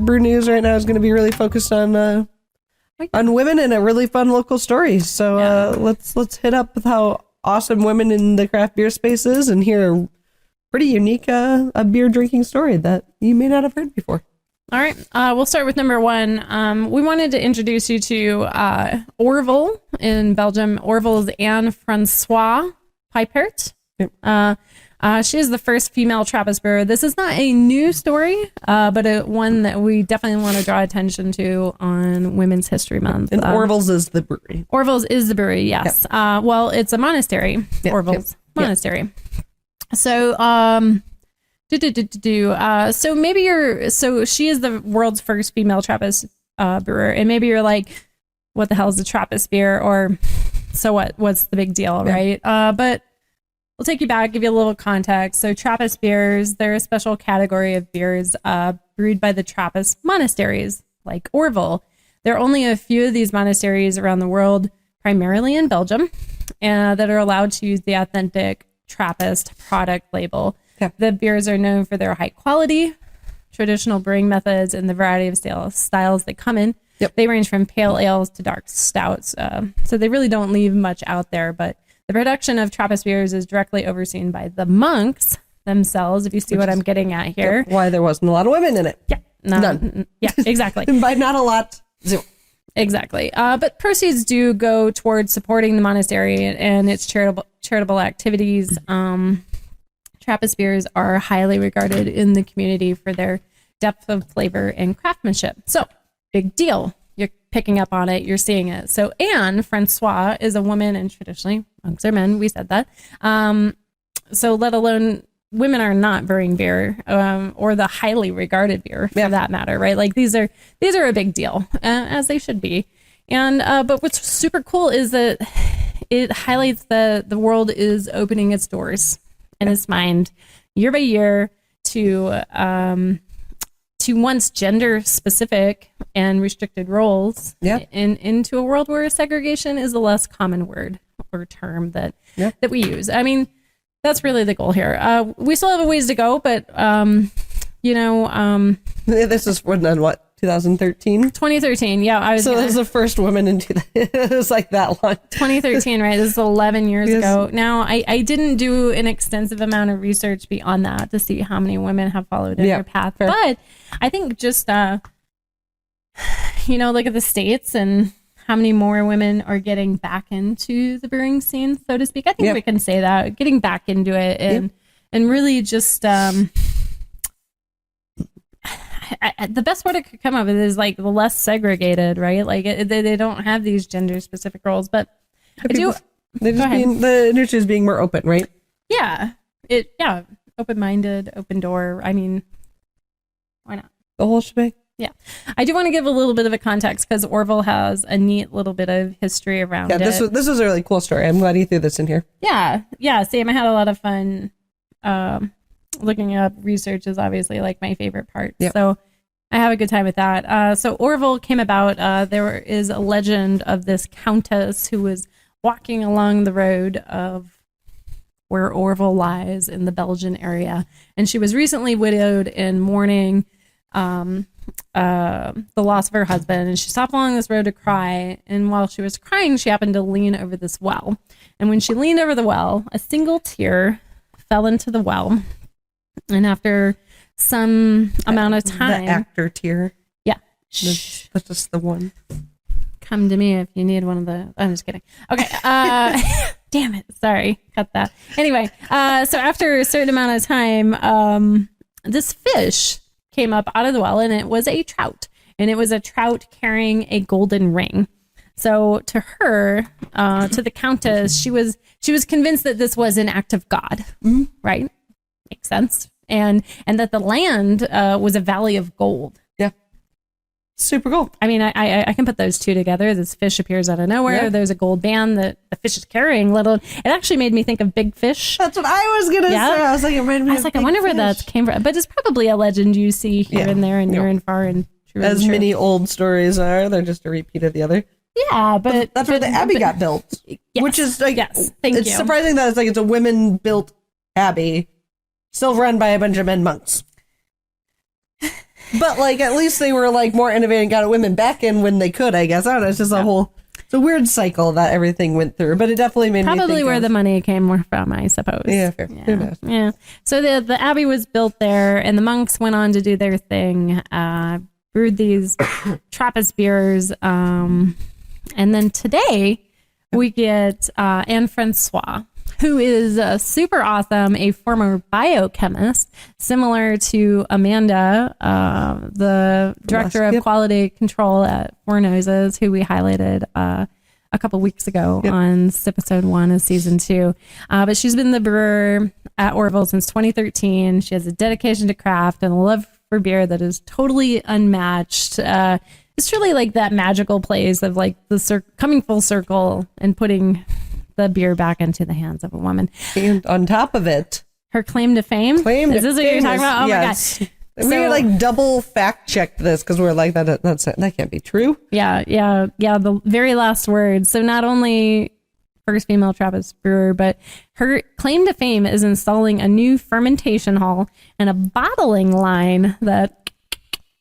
Brew News right now is going to be really focused on women and a really fun local story. So let's hit up with how awesome women in the craft beer space is and hear a pretty unique a beer drinking story that you may not have heard before. All right. We'll start with number one. We wanted to introduce you to Orville in Belgium. Orville's Anne-Françoise Pypaert. Yep. She is the first female Trappist brewer. This is not a new story, but one that we definitely want to draw attention to on Women's History Month. And Orville's is the brewery. Orville's is the brewery, yes. Yep. Well, it's a monastery, Orville's Monastery. Yep. So, so she is the world's first female Trappist brewer, and maybe you're like, what the hell is a Trappist beer? Or so what? What's the big deal, right? But we'll take you back, give you a little context. So Trappist beers, they're a special category of beers brewed by the Trappist monasteries, like Orville. There are only a few of these monasteries around the world, primarily in Belgium, that are allowed to use the authentic Trappist product label. Yeah. The beers are known for their high quality, traditional brewing methods, and the variety of styles they come in. Yep. They range from pale ales to dark stouts. So they really don't leave much out there, but the production of Trappist beers is directly overseen by the monks themselves, if you see what I'm getting at here. Yep. Why there wasn't a lot of women in it. Yeah. None. Yeah, exactly. By not a lot, zero. Exactly. But proceeds do go towards supporting the monastery and its charitable activities. Trappist beers are highly regarded in the community for their depth of flavor and craftsmanship. So, big deal. You're picking up on it. You're seeing it. So Anne-Françoise is a woman, and traditionally monks are men. We said that. So let alone women are not brewing beer, or the highly regarded beer for that matter, right? Like these are a big deal, as they should be. And but what's super cool is that it highlights that the world is opening its doors and its mind year by year to once gender specific and restricted roles into a world where segregation is a less common word or term that we use. I mean, that's really the goal here. We still have a ways to go, but this is what 2013? 2013, yeah. This is the first woman it was like that long. 2013, right? This is 11 years ago. Now, I didn't do an extensive amount of research beyond that to see how many women have followed in her path. Fair. But I think just, look at the States and how many more women are getting back into the brewing scene, so to speak. I think we can say that, getting back into it and really just... the best word I could come up with is like the less segregated, right? Like they don't have these gender specific roles, but the industry is being more open, right? Yeah, open-minded, open door. I mean, why not? The whole shebang. Yeah, I do want to give a little bit of a context because Orville has a neat little bit of history around it. This was a really cool story. I'm glad you threw this in here. Yeah, Sam, I had a lot of fun. Looking up research is obviously like my favorite part. Yep. So I have a good time with that. So Orville came about, there is a legend of this countess who was walking along the road of where Orville lies in the Belgian area. And she was recently widowed and mourning the loss of her husband. And she stopped along this road to cry. And while she was crying, she happened to lean over this well. And when she leaned over the well, a single tear fell into the well. And after some amount of time... The actor tear. Yeah. That's just the one. Come to me if you need one of the... I'm just kidding. Okay. Damn it. Sorry. Cut that. Anyway, so after a certain amount of time, this fish came up out of the well, and it was a trout. And it was a trout carrying a golden ring. So to her, to the countess, she was convinced that this was an act of God, right? Makes sense. And that the land was a valley of gold. Yeah. Super cool. I mean, I can put those two together. This fish appears out of nowhere. Yeah. There's a gold band that the fish is carrying. It actually made me think of Big Fish. That's what I was going to say. I was like, it reminded me of Big I wonder where that came from. But it's probably a legend you see here and there and near and far. And true. As many old stories are, they're just a repeat of the other. Yeah, but that's where the abbey got built. Yes, which is like, thank you. It's surprising that it's a women-built abbey, still run by a bunch of men monks. But like, at least they were like more innovative and got women back in when they could, I guess. I don't know. It's just it's a weird cycle that everything went through, but it definitely made me Probably think where the money came from, I suppose. Yeah, fair. Yeah. Who knows? Yeah. So the abbey was built there, and the monks went on to do their thing, brewed these Trappist beers, and then today we get Anne-Françoise, who is super awesome, a former biochemist, similar to Amanda, the director of quality control at Four Noses, who we highlighted a couple weeks ago on episode 1 of season 2. But she's been the brewer at Orville since 2013. She has a dedication to craft and a love for beer that is totally unmatched. It's really like that magical place of like the coming full circle and putting the beer back into the hands of a woman. And on top of it, her claim to fame. Is this what you're talking about? Oh my god! We like double fact checked this because we're like that can't be true. Yeah. The very last word. So not only first female Trappist brewer, but her claim to fame is installing a new fermentation hall and a bottling line that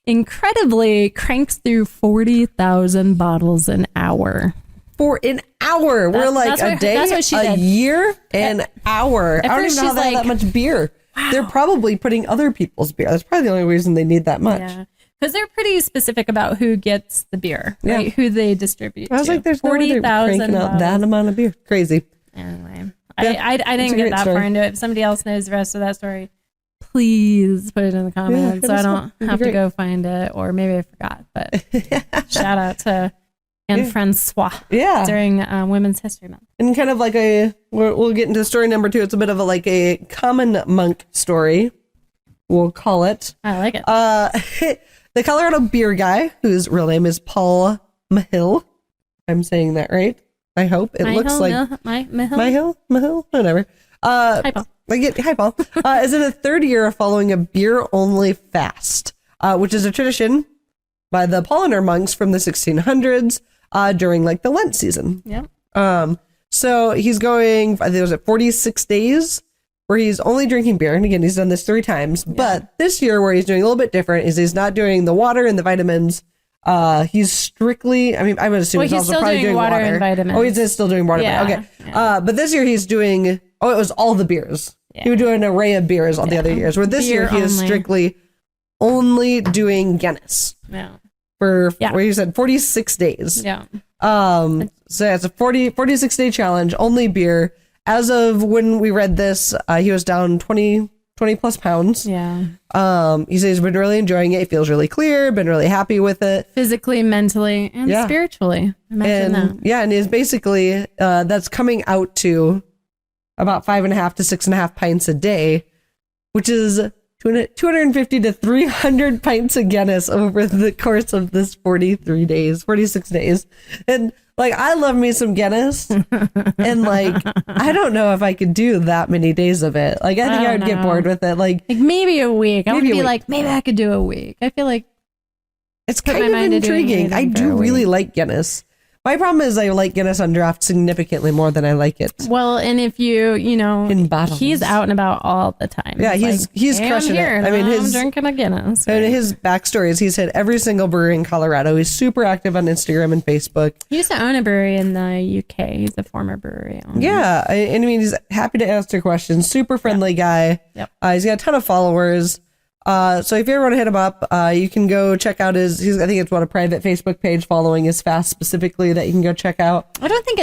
incredibly cranks through 40,000 bottles an hour. For an hour. We're like a day, a year, an hour. I don't even know how they have that much beer. Wow. They're probably putting other people's beer. That's probably the only reason they need that much. Yeah. Because they're pretty specific about who gets the beer, right? Who they distribute. I was like, there's 40,000 out that amount of beer. Crazy. Anyway, I didn't get that far into it. If somebody else knows the rest of that story, please put it in the comments so I don't have to go find it, or maybe I forgot. But shout out to Anne-Françoise during Women's History Month. And kind of like we'll get into story number 2. It's a bit of a common monk story, we'll call it. I like it. The Colorado beer guy, whose real name is Paul Myhill. I'm saying that right. I hope. It looks like Myhill, whatever. Hi, Paul. Hi, Paul. Is in a third year of following a beer-only fast, which is a tradition by the Pauliner monks from the 1600s during like the Lent season. Yeah. So he's going, I think it was at 46 days where he's only drinking beer. And again, he's done this 3 times. Yeah. But this year where he's doing a little bit different is he's not doing the water and the vitamins. He's strictly, I would assume he's also probably doing water and vitamins. Oh, he's still doing water. Yeah. Okay. Yeah. But this year he's doing, it was all the beers. Yeah. He would do an array of beers all the other years. Where this year he is strictly only doing Guinness. Yeah. For where you said 46 days. Yeah. So it's a 46 day challenge, only beer. As of when we read this, he was down 20 plus pounds. Yeah. He says he's been really enjoying it. He feels really clear, been really happy with it. Physically, mentally, and spiritually. Imagine that. Yeah, and is basically, that's coming out to about 5.5 to 6.5 pints a day, which is 250 to 300 pints of Guinness over the course of this 46 days. And like, I love me some Guinness. And like, I don't know if I could do that many days of it. Like, I think I would get bored with it. Like maybe a week. I would be like, maybe I could do a week. I feel like it's kind of intriguing. I do really like Guinness. My problem is I like Guinness on draft significantly more than I like it. Well, and if you know, in bottles. He's out and about all the time. Yeah, he's crushing it. I mean, I'm drinking a Guinness. Right? And his backstory is he's hit every single brewery in Colorado. He's super active on Instagram and Facebook. He used to own a brewery in the UK. He's a former brewery owner. Yeah, I mean, he's happy to answer questions. Super friendly guy. Yep. He's got a ton of followers. So if you ever want to hit him up, you can go check out I think it's a private Facebook page following his fast specifically that you can go check out. I don't think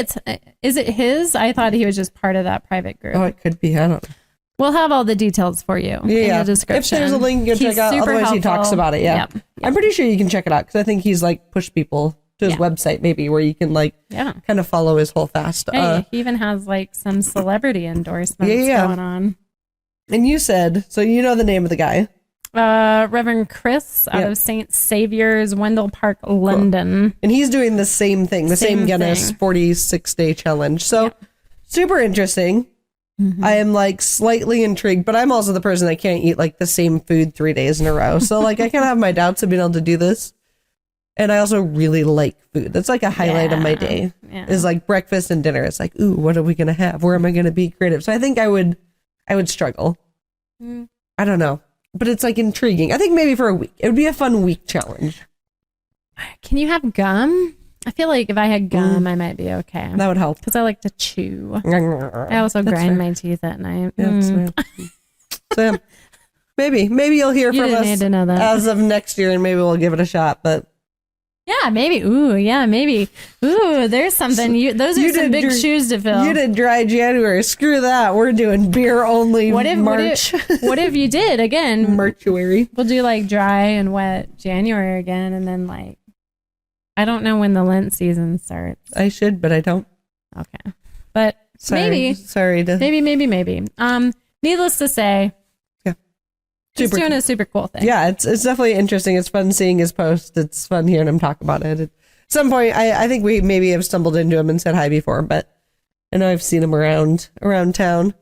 is it his? I thought he was just part of that private group. Oh, it could be. I don't know. We'll have all the details for you in the description. If there's a link, you can check out. Otherwise, helpful. He talks about it. Yeah. Yep. I'm pretty sure you can check it out because I think he's like pushed people to his website maybe where you can kind of follow his whole fast. Hey, he even has like some celebrity endorsements going on. And you said, so you know the name of the guy. Reverend Chris out of St. Saviour's, Wendell Park, London. Cool. And he's doing the same thing, the same Guinness 46 day challenge. So super interesting. Mm-hmm. I am like slightly intrigued, but I'm also the person that can't eat like the same food 3 days in a row. So like I kind of have my doubts of being able to do this. And I also really like food. That's like a highlight of my day is like breakfast and dinner. It's like, ooh, what are we going to have? Where am I going to be creative? So I think I would struggle. I don't know. but it's like intriguing. I think maybe for a week. It would be a fun week challenge. Can you have gum? I feel like if I had gum, I might be okay. That would help. Because I like to chew. I also grind my teeth at night. So, maybe you'll hear from us need to know that. as of next year, and maybe we'll give it a shot. But yeah, maybe. Maybe. There's something. Those are some big shoes to fill. You did dry January. Screw that. We're doing beer only March. What if you did again? Marchuary. We'll do like dry and wet January again, and then like I don't know when the Lent season starts. I should, but I don't. Okay, but maybe. Maybe. Needless to say. He's doing a super cool thing. Yeah, it's definitely interesting. It's fun seeing his post. It's fun hearing him talk about it. At some point, I think we maybe have stumbled into him and said hi before, but I know I've seen him around town.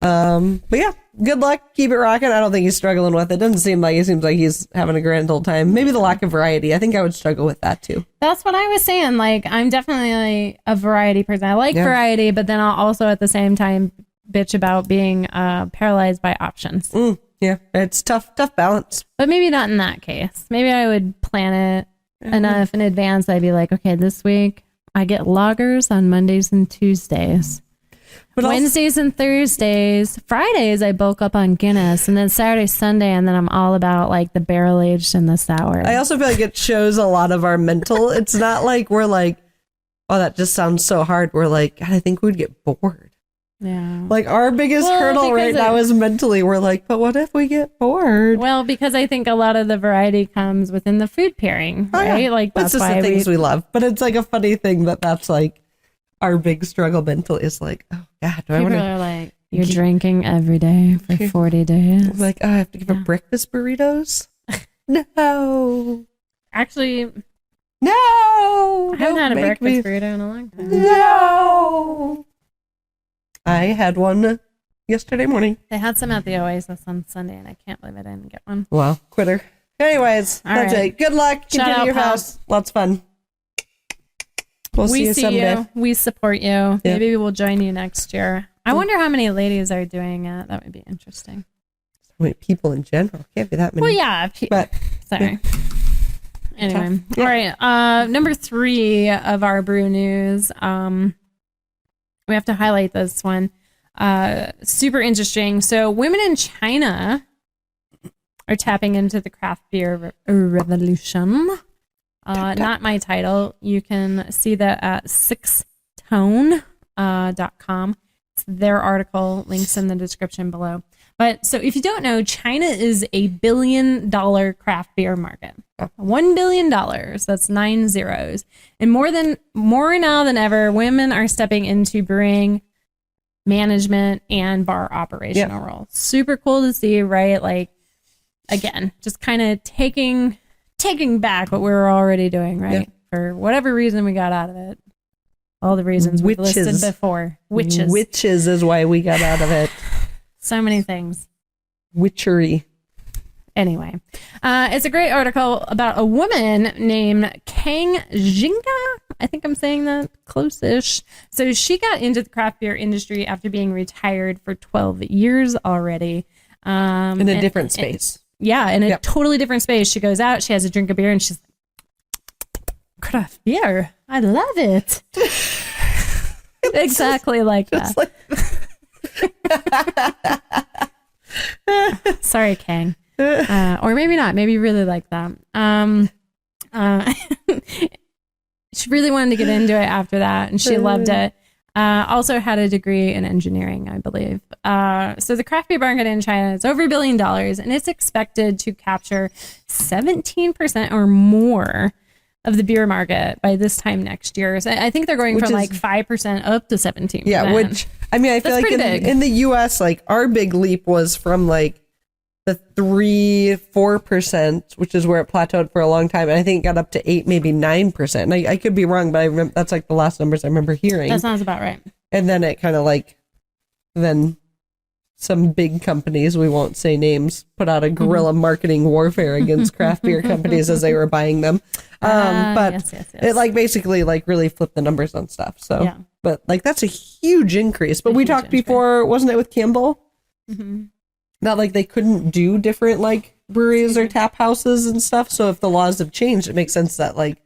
But yeah, good luck. Keep it rocking. I don't think he's struggling with it. Doesn't seem like it. Seems like he's having a grand old time. Maybe the lack of variety. I think I would struggle with that too. That's what I was saying. Like, I'm definitely a variety person. I like variety, but then I'll also at the same time bitch about being paralyzed by options. Yeah, it's tough balance. But maybe not in that case. Maybe I would plan it enough in advance. I'd be like, okay, this week I get lagers on Mondays and Tuesdays. But Wednesdays and Thursdays, Fridays I bulk up on Guinness, and then Saturday, Sunday, and then I'm all about like the barrel aged and the sour. I also feel like it shows a lot of our mental. It's not like we're like, oh, that just sounds so hard. We're like, God, I think we'd get bored. Yeah. Like our biggest hurdle right now is mentally, we're like, but what if we get bored? Well, because I think a lot of the variety comes within the food pairing, right? Yeah. Like that's just the things we love. But it's like a funny thing that's like our big struggle mental is like, oh God, do I want to? People are like, you're drinking every day for 40 days. Like, oh, I have to give up breakfast burritos? No. Actually, no. I haven't had a breakfast burrito in a long time. No. I had one yesterday morning. They had some at the Oasis on Sunday, and I can't believe I didn't get one. Wow, quitter. Anyways, that's it. Good luck. Continue your house. Lots of fun. We'll see you someday. We support you. Yeah. Maybe we'll join you next year. I wonder how many ladies are doing it. That would be interesting. So many people in general. Can't be that many. Well, yeah. But sorry. Yeah. Anyway. All right. Number 3 of our brew news. We have to highlight this one. Super interesting. So women in China are tapping into the craft beer revolution. Not my title. You can see that at sixtone.com. It's their article. Links in the description below. But so if you don't know, China is a $1 billion craft beer market. $1 billion. That's 9 zeros. And more now than ever, women are stepping into brewing, management, and bar operational roles. Super cool to see, right? Like, again, just kind of taking back what we were already doing, right? For whatever reason we got out of it. All the reasons we listed before. Witches is why we got out of it. So many things. Witchery. Anyway, it's a great article about a woman named Kang Jinga. I think I'm saying that close-ish. So she got into the craft beer industry after being retired for 12 years already. In a different space. In a totally different space. She goes out, she has a drink of beer, and she's like, craft beer. I love it. Exactly like that. Sorry, Kang. Or maybe not. Maybe you really like that. She really wanted to get into it after that, and she loved it. Also had a degree in engineering, I believe. So the craft beer market in China is over $1 billion, and it's expected to capture 17% or more of the beer market by this time next year. So I think they're going from like 5% up to 17%. Yeah, which, I mean, I feel like in the US, like our big leap was from like the 3-4%, which is where it plateaued for a long time. And I think it got up to 8, maybe 9%. And I could be wrong, but I remember that's like the last numbers I remember hearing. That sounds about right. And then it kind of like, then some big companies, we won't say names, put out a guerrilla marketing warfare against craft beer companies as they were buying them. But it like basically like really flipped the numbers on stuff. So, but like that's a huge increase. But we talked before, wasn't it with Campbell? Mm-hmm. not like they couldn't do different like breweries or tap houses and stuff. So if the laws have changed, it makes sense that like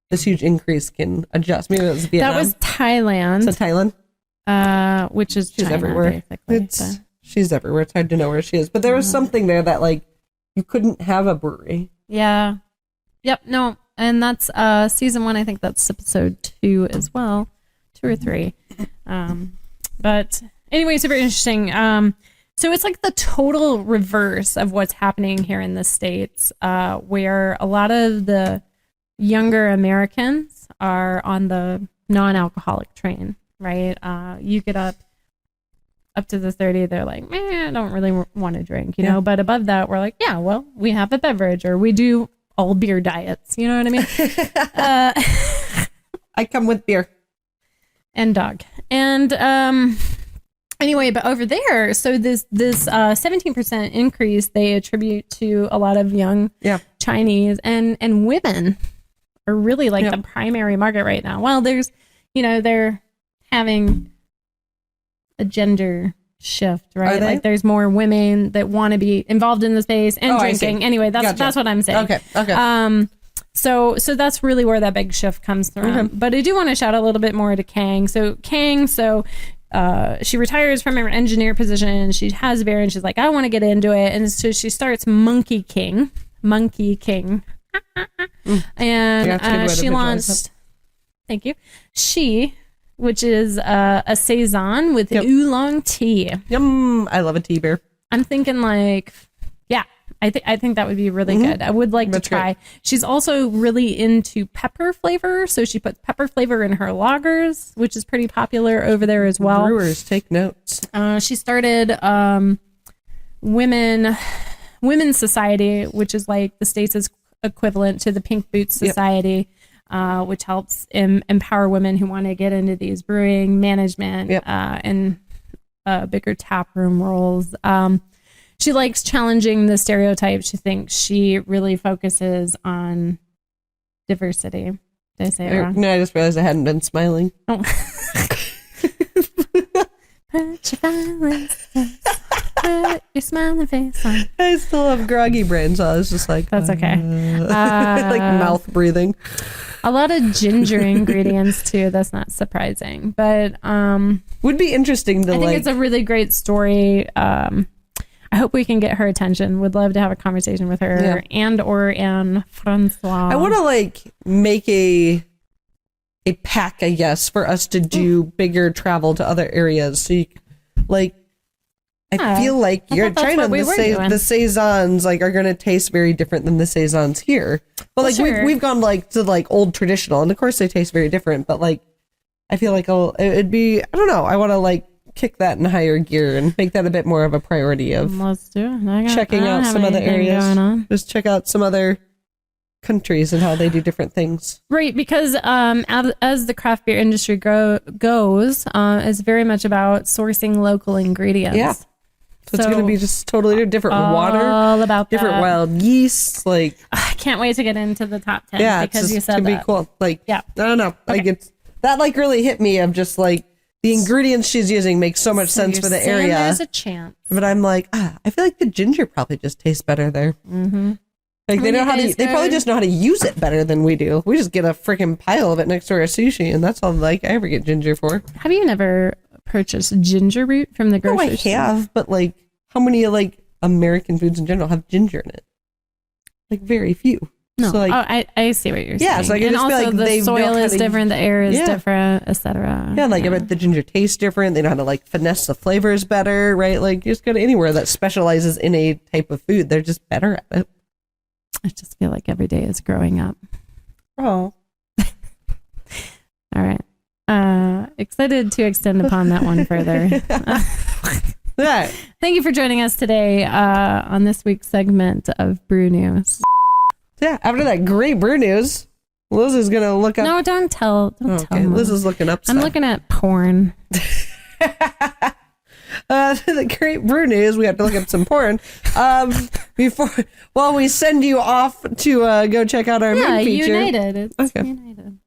this huge increase can adjust. Maybe it was Vietnam. That was Thailand. So Thailand, which is she's China, everywhere. basically. She's everywhere. It's hard to know where she is, but there was something there that like you couldn't have a brewery. Yeah. Yep. No. And that's season 1. I think that's episode 2 as well, 2 or 3. But anyway, super interesting. So it's like the total reverse of what's happening here in the States, where a lot of the younger Americans are on the non-alcoholic train, right? You get up to the 30, they're like, man, I don't really want to drink, you know? But above that, we're like, yeah, well, we have a beverage, or we do all beer diets. You know what I mean? I come with beer. And dog. And anyway, but over there, so this 17% increase they attribute to a lot of young Chinese and women are really like the primary market right now. Well, there's, they're having a gender shift, right? Like there's more women that want to be involved in the space and drinking. Anyway, that's what I'm saying. Okay. So that's really where that big shift comes from. But I do want to shout a little bit more to Kang. So Kang, she retires from her engineer position. She has beer and she's like, I want to get into it. And so she starts Monkey King. And she launched, thank you. Which is a saison with oolong tea. Yum! I love a tea beer. I'm thinking like, I think that would be really good. I would like to try. Great. She's also really into pepper flavor, so she puts pepper flavor in her lagers, which is pretty popular over there as well. Brewers, take notes. She started Women's Society, which is like the state's equivalent to the Pink Boots Society. Which helps empower women who want to get into these brewing management and bigger taproom roles. She likes challenging the stereotypes. She thinks she really focuses on diversity. Did I say it wrong? No, I just realized I hadn't been smiling. Oh. Put your smiling face on. I still have groggy brain, so I was just like, that's okay. Like mouth breathing. A lot of ginger ingredients too. That's not surprising, but would be interesting to. I think it's a really great story. I hope we can get her attention. Would love to have a conversation with her or Anne-Françoise. I want to make a pack, I guess, for us to do bigger travel to other areas. So you, I feel like you're trying to the saisons are going to taste very different than the saisons here. But we've gone to old traditional, and of course they taste very different. But I feel like it'd be, I don't know. I want to kick that in higher gear and make that a bit more of a priority of let's do it. Checking out some other areas. Just check out some other countries and how they do different things. Right, because as the craft beer industry goes, it's very much about sourcing local ingredients. Yeah. So it's going to be just totally different water, all about different wild yeasts. I can't wait to get into the top 10. Yeah, because you said it's that. Gonna be cool. I don't know. Okay. That really hit me of just the ingredients she's using makes so much sense for the area. There's a chance. But I'm I feel like the ginger probably just tastes better there. Mm-hmm. They know how to. They probably just know how to use it better than we do. We just get a freaking pile of it next to our sushi, and that's all I ever get ginger for. Have you never purchased ginger root from the grocery store? I have, but how many American foods in general have ginger in it? Very few. No, I see what you're saying. Yeah, so and also the soil is different, the air is different, etc. Yeah, I bet the ginger tastes different. They know how to finesse the flavors better, right? You just go to anywhere that specializes in a type of food, they're just better at it. I just feel like every day is growing up. Oh. All right. Excited to extend upon that one further. Thank you for joining us today on this week's segment of Brew News. Yeah, after that great brew news, Liz is going to look up. No, don't tell. Don't tell. Liz is looking up stuff. I'm looking at porn. The great brew news, we have to look up some porn while we send you off to go check out our main feature. United. It's United.